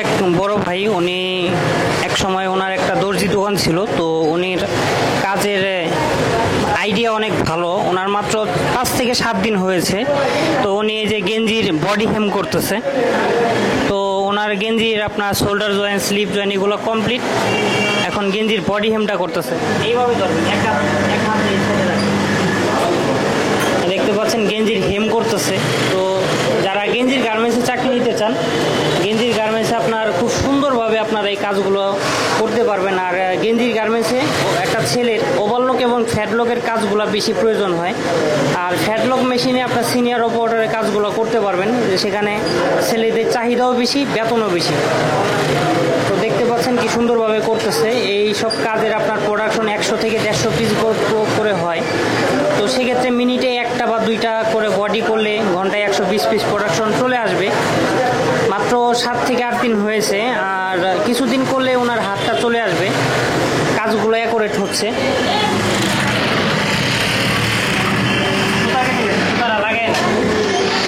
এক বড় ভাই উনি এক সময় ওনার একটা দর্জি দোকান ছিল, তো উনির কাজের আইডিয়া অনেক ভালো। ওনার মাত্র 5 থেকে 7 দিন হয়েছে, তো উনি এই যে গেঞ্জির বডি হেম করতেছে। তো ওনার গেঞ্জির আপনার শোল্ডার জয়েন্ট, স্লিপ জয়েন্ট এগুলো কমপ্লিট। এখন গেঞ্জির বডি হেমটা করতেছে। এইভাবে ধরবেন, এক হাত এই সাইডে রাখবেন। দেখতে পাচ্ছেন গেঞ্জির হেম করতেছে। তো যারা গেঞ্জির গার্মেন্টসে চাকরি নিতে চান, গেঞ্জির গার্মেন্টসে আপনার খুব সুন্দরভাবে আপনার এই কাজগুলো করতে পারবেন। আর গেঞ্জির গার্মেন্টসে একটা ছেলের ওভারলক এবং ফ্যাটলকের কাজগুলো বেশি প্রয়োজন হয়। আর ফ্যাটলক মেশিনে আপনার সিনিয়র অপারেটরের কাজগুলো করতে পারবেন, সেখানে ছেলেদের চাহিদাও বেশি, বেতনও বেশি। তো দেখতে পাচ্ছেন কি সুন্দরভাবে করতেছে। এই সব কাজের আপনার প্রোডাকশন 100 থেকে 150 পিস করে হয়। তো সেক্ষেত্রে মিনিটে একটা বা দুইটা করে বডি করলে ঘন্টায় 120 পিস প্রোডাকশন চলে আসবে। মাত্র 7 থেকে 8 দিন হয়েছে, আর কিছুদিন করলে ওনার হাতটা চলে আসবে। কাজগুলো অ্যাকুরেট হচ্ছে।